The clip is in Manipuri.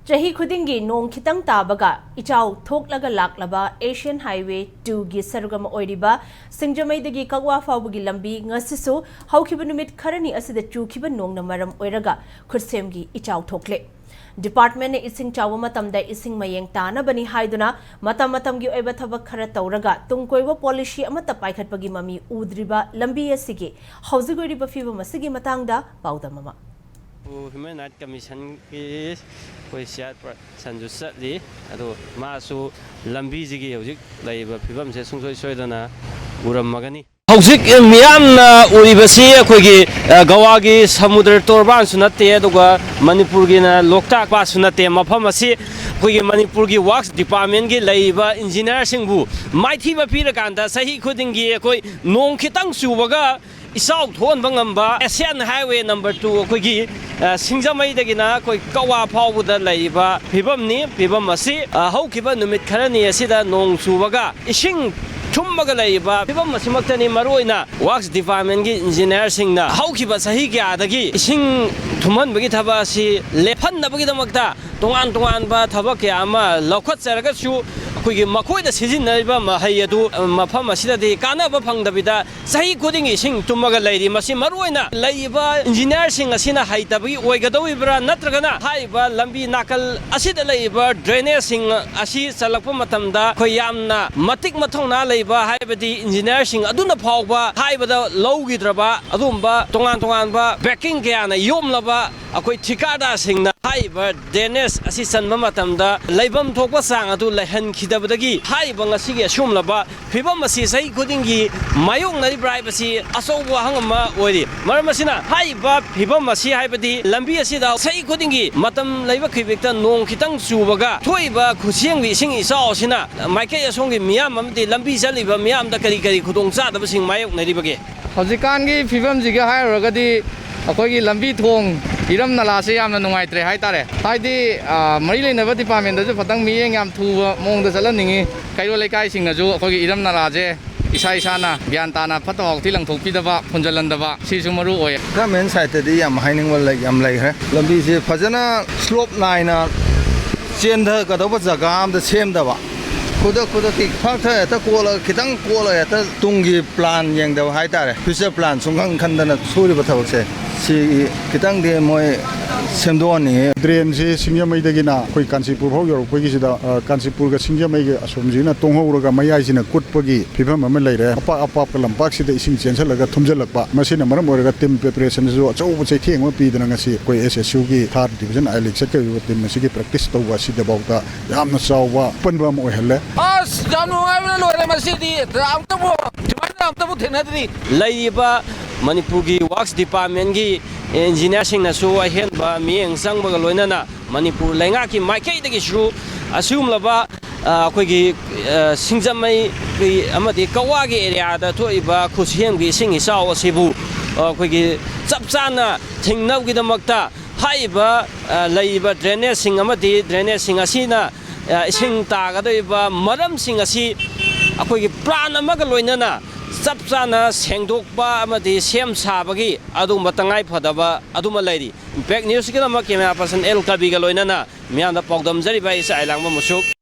Chahi khudingi nong khitang tabaga ichau thoklaga laklaba Asian Highway 2 gi sarugam oiriba Singjamaidagi kagwa fawbugi lambi ngasisu haukiba numit kharani asida chukhiba nong na maram oiraga khursemgi ichau thokle Department ne ising chawa matamda ising mayeng tana bani haiduna matam gi oiba thabak khara tawraga tungkoiba policy amata paikhatpagi mami udriba lambi asigi hauzigoriba fiba masigi matangda paudamama Human Rights Commission ki koi siat sanju satli ado masu lambi jigi hojik laiba phibam se sungsoi soidana uramagani hojik miyamna uribasi akoigi gawagi samudra torban sunate aduga manipur gi na loktak pa sunate mafam asi akoigi manipur gi works department gi laiba engineer singbu maithiba pirakanda sahi khudingi akoi nong khitang subaga Isau thon bangamba Asian Highway number 2 akoigi Singjamaidagina koi kawa phawbuda laiba phibamni phibam asi haukiba numit kharani asida nong subaga ising thummaga laiba phibam asimaktani maroina works department gi engineer singna haukiba sahi gyadagi ising thumanbagi thaba asi lephanabagi damakta tongan ba thaba ke ama lokhat charaga chu akoigi makoida sijinaiba mahai adu mafam asidadi kanaba phangdabida sahi khudingi ising tumaga lairi masi maroina laiba engineer sing asina haitabagi oigadawibra natragana haiba lambi nakal asida laiba drainage sing asi salakpa matamda khoi yamna matik mathongna laiba haibadi engineer sing aduna phawba haibada lowgidraba adumba tongan ba backing gyana yomlaba akoi thikada singna haiba drainage asi sanba matamda laibam thokpa sang adu laihan khidabadagi haiba ngasigi asumlaba phibam asi sahi khudingi mayong nari bribasi asowa hangama oiri maramasina haiba phibam asi haibadi lambi asida sahi khudingi matam laiba khibekta nong khitang subaga thoiba khusiengwi sing isao sina maikai asongi miyam amdi lambi chaliba miyam da kari khudong chadaba sing mayong nari bage haujikangi phibam jiga hairagadi akoigi lambi thong iram nala se yamna nungaitre haitare haidi mari leinaba department da phatang miyeng yam thuba mong da chalaningi kairo lekai singna ju akoigi iram nala je isa na gyan tana phatawak thilang thokpidaba phunjalandaba sisu maru oy government side di yam haining wal like yam lai ha lambi se phajana slope line chendha kadaba jaga am da sem da ba kuda ki phakha ta kola kitang kola ta tungi plan yang da haitare future plan sungang khandana suri bathawak se si kitang de moi semdoni drain si Singjamaidagina koi Kansipur phau yor koi gisida Kansipur ga Singjamai ga asomjina tonghowraga mayai sina kutpagi phibam ama leire apa ka lampak sida ising chenchalaga thumjalakpa masina maram oraga team preparation jo achau chei thengma pidana ngasi koi SSU gi 3rd division ILEX ka team masigi practice tawwa sida bauta yamna chawwa panba mo helle as janu ai lore masidi amtabu thenadri laiba Manipur gi works department gi engineer sing na su ahen ba mieng sang ba loina na Manipur lenga ki maikai dagi shu assume laba akoi gi Singjamai gi amadi kawa gi area da thoiba khusiem gi sing isao asibu akoi gi chapchana thingnau gi damakta haiba laiba drainage sing amadi drainage sing asina ising ta ga doiba maram sing asi akoi gi plan amaga loina na Sapsana sengdokpa amadi sem sabagi aduma tangai phadaba aduma lairi impact news ki nama camera person El Kabi ga loinana mianda pogdam jari bai sa ilangma musuk